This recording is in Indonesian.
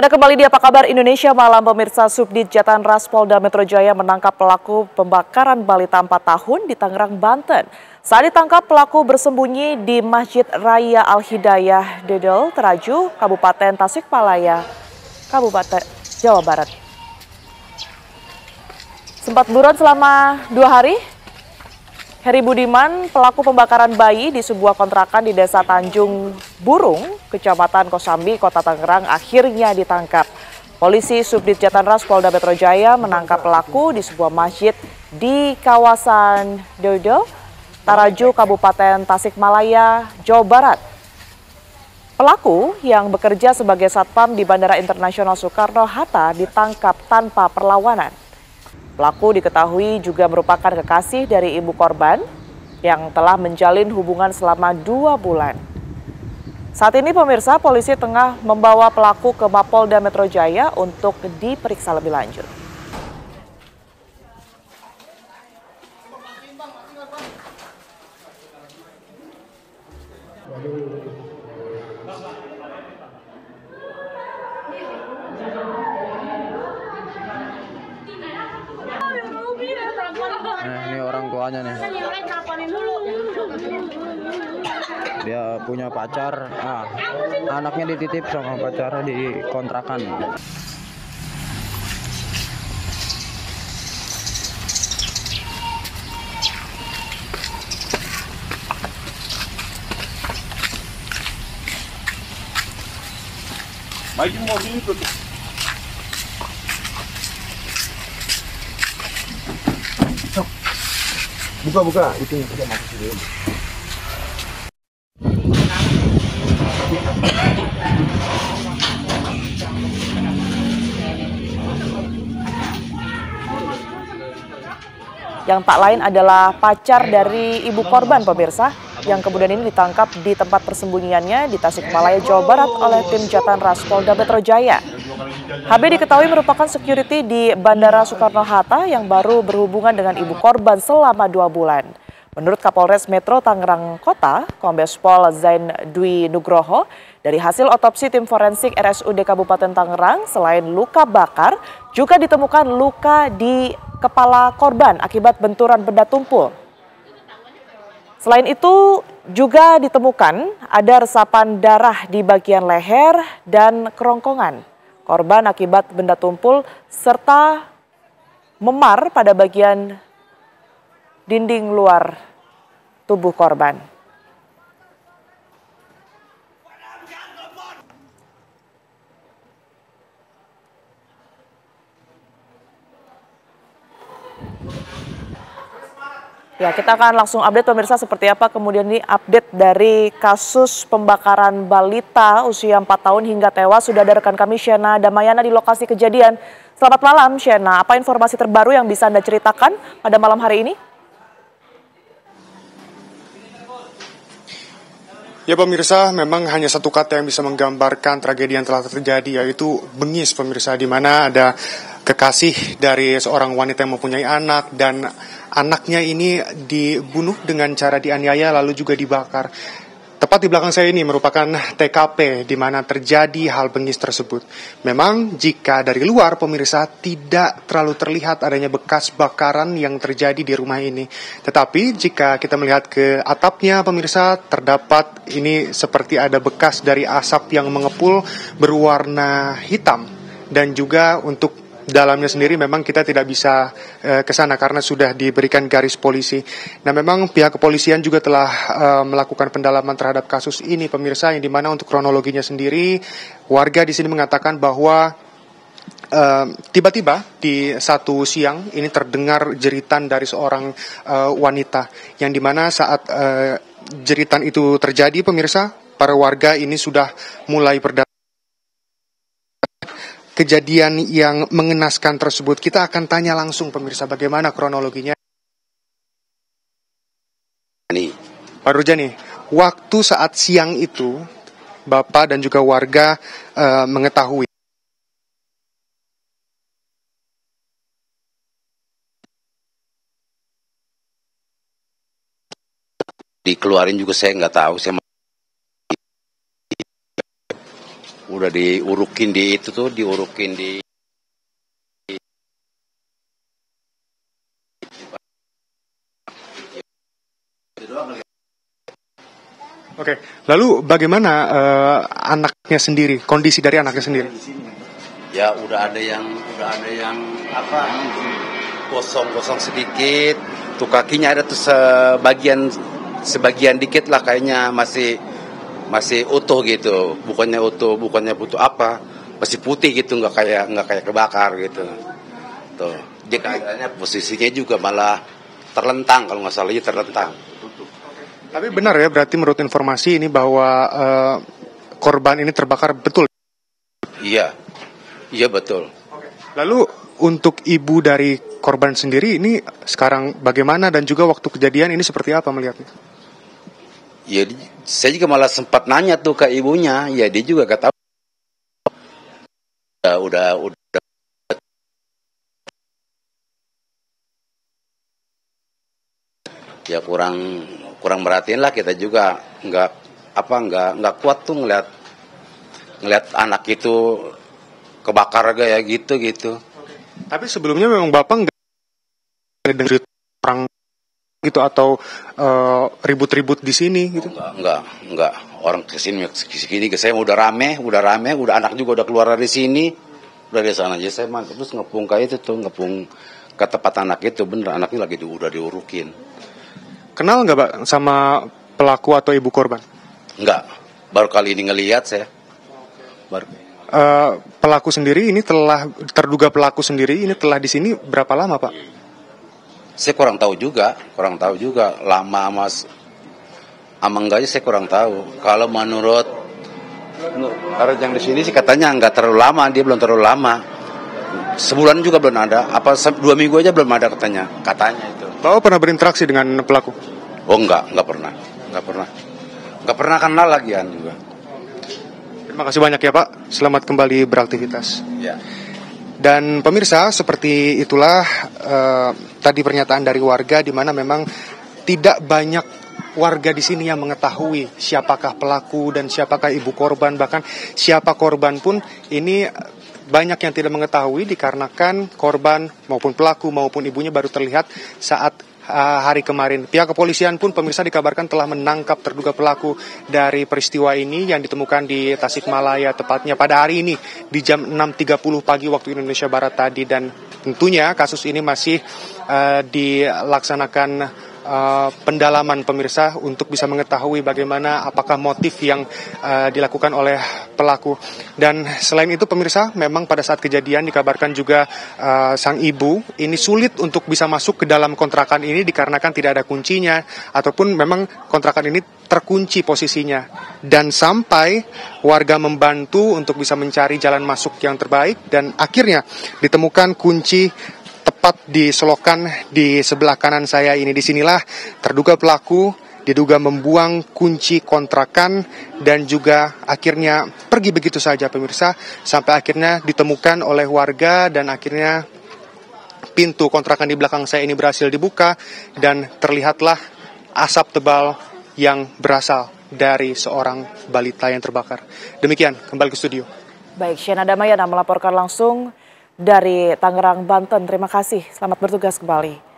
Ada kembali di Apa Kabar Indonesia Malam, pemirsa. Subdit Jatanras Polda Metro Jaya menangkap pelaku pembakaran balita 4 tahun di Tangerang, Banten. Saat ditangkap, pelaku bersembunyi di Masjid Raya Al-Hidayah Dedel, Teraju, Kabupaten Tasikmalaya, Kabupaten Jawa Barat. Sempat buron selama 2 hari, Heri Budiman, pelaku pembakaran bayi di sebuah kontrakan di Desa Tanjung Burung, Kecamatan Kosambi, Kota Tangerang, akhirnya ditangkap. Polisi Subdit Jatanras Polda Metro Jaya menangkap pelaku di sebuah masjid di kawasan Dedel, Taraju, Kabupaten Tasikmalaya, Jawa Barat. Pelaku yang bekerja sebagai satpam di Bandara Internasional Soekarno-Hatta ditangkap tanpa perlawanan. Pelaku diketahui juga merupakan kekasih dari ibu korban yang telah menjalin hubungan selama 2 bulan. Saat ini pemirsa, polisi tengah membawa pelaku ke Mapolda Metro Jaya untuk diperiksa lebih lanjut. Nah, ini orang tuanya nih. Dia punya pacar. Anaknya dititip sama pacarnya di kontrakan. Buka itu kita masuk dulu. Yang tak lain adalah pacar dari ibu korban, pemirsa, yang kemudian ini ditangkap di tempat persembunyiannya di Tasikmalaya, Jawa Barat oleh tim Jatanras Polda Metro Jaya. HB diketahui merupakan security di Bandara Soekarno-Hatta yang baru berhubungan dengan ibu korban selama 2 bulan. Menurut Kapolres Metro Tangerang Kota, Kombes Pol Zain Dwi Nugroho, dari hasil otopsi tim forensik RSUD Kabupaten Tangerang, selain luka bakar, juga ditemukan luka di kepala korban akibat benturan benda tumpul. Selain itu, juga ditemukan ada resapan darah di bagian leher dan kerongkongan korban akibat benda tumpul, serta memar pada bagian dinding luar tubuh korban. Ya, kita akan langsung update pemirsa seperti apa kemudian ini update dari kasus pembakaran balita usia 4 tahun hingga tewas. Sudah ada rekan kami Shena Damayana di lokasi kejadian. Selamat malam Shena, apa informasi terbaru yang bisa Anda ceritakan pada malam hari ini? Ya pemirsa, memang hanya satu kata yang bisa menggambarkan tragedi yang telah terjadi, yaitu bengis pemirsa, di mana ada kekasih dari seorang wanita yang mempunyai anak dan anaknya ini dibunuh dengan cara dianiaya lalu juga dibakar. Tepat di belakang saya ini merupakan TKP di mana terjadi hal bengis tersebut. Memang jika dari luar pemirsa tidak terlalu terlihat adanya bekas bakaran yang terjadi di rumah ini. Tetapi jika kita melihat ke atapnya pemirsa, terdapat ini seperti ada bekas dari asap yang mengepul berwarna hitam. Dan juga untuk dalamnya sendiri memang kita tidak bisa ke sana karena sudah diberikan garis polisi. Nah, memang pihak kepolisian juga telah melakukan pendalaman terhadap kasus ini pemirsa, yang dimana untuk kronologinya sendiri warga di sini mengatakan bahwa tiba-tiba di satu siang ini terdengar jeritan dari seorang wanita, yang dimana saat jeritan itu terjadi pemirsa, para warga ini sudah mulai berdatangan. Kejadian yang mengenaskan tersebut, kita akan tanya langsung pemirsa bagaimana kronologinya. Pak Rujani, waktu saat siang itu Bapak dan juga warga mengetahui dikeluarin juga saya nggak tahu, saya udah diurukin di itu tuh, diurukin di Oke, lalu bagaimana anaknya sendiri, kondisi dari anaknya sendiri? ya udah ada yang apa kosong sedikit, tuh kakinya ada tuh sebagian dikit lah, kayaknya masih utuh gitu, bukannya butuh apa, masih putih gitu, nggak kayak kebakar gitu. Tuh dia kayaknya posisinya juga malah terlentang, kalau nggak salah terlentang. Tapi benar ya, berarti menurut informasi ini bahwa korban ini terbakar, betul? Iya betul. Lalu untuk ibu dari korban sendiri ini sekarang bagaimana, dan juga waktu kejadian ini seperti apa melihatnya? Ya, saya juga malah sempat nanya tuh ke ibunya, ya dia juga gak tahu. Udah ya kurang merhatiin lah, kita juga nggak kuat tuh ngeliat anak itu kebakar kayak gitu. Tapi sebelumnya memang Bapak nggak dengar orang gitu atau ribut-ribut di sini gitu? Enggak. Orang kesini saya udah rame, udah anak juga udah keluar dari sini, udah di sana aja saya terus ngepung ke tempat anak itu, bener anaknya lagi udah diurukin. Kenal nggak Pak sama pelaku atau ibu korban? Enggak, baru kali ini ngelihat saya. Terduga pelaku sendiri ini telah di sini berapa lama Pak? Saya kurang tahu juga lama mas enggaknya saya kurang tahu. Kalau menurut yang di sini sih katanya nggak terlalu lama, dia belum terlalu lama. Sebulan juga belum ada, 2 minggu aja belum ada katanya itu. Bapak pernah berinteraksi dengan pelaku? Oh nggak pernah kenal lagian juga. Terima kasih banyak ya Pak, selamat kembali beraktivitas. Ya. Dan pemirsa, seperti itulah tadi pernyataan dari warga, di mana memang tidak banyak warga di sini yang mengetahui siapakah pelaku dan siapakah ibu korban, bahkan siapa korban pun ini banyak yang tidak mengetahui, dikarenakan korban maupun pelaku maupun ibunya baru terlihat saat hari kemarin. Pihak kepolisian pun pemirsa dikabarkan telah menangkap terduga pelaku dari peristiwa ini yang ditemukan di Tasikmalaya, tepatnya pada hari ini di jam 6.30 pagi waktu Indonesia Barat tadi. Dan tentunya kasus ini masih dilaksanakan pendalaman pemirsa untuk bisa mengetahui bagaimana apakah motif yang dilakukan oleh pelaku. Dan selain itu pemirsa, memang pada saat kejadian dikabarkan juga sang ibu ini sulit untuk bisa masuk ke dalam kontrakan ini dikarenakan tidak ada kuncinya, ataupun memang kontrakan ini terkunci posisinya. Dan sampai warga membantu untuk bisa mencari jalan masuk yang terbaik, dan akhirnya ditemukan kunci tepat di selokan di sebelah kanan saya ini. Disinilah terduga pelaku diduga membuang kunci kontrakan dan juga akhirnya pergi begitu saja pemirsa, sampai akhirnya ditemukan oleh warga dan akhirnya pintu kontrakan di belakang saya ini berhasil dibuka dan terlihatlah asap tebal yang berasal dari seorang balita yang terbakar. Demikian, kembali ke studio. Baik, Shena Damayana melaporkan langsung dari Tangerang, Banten. Terima kasih, selamat bertugas kembali.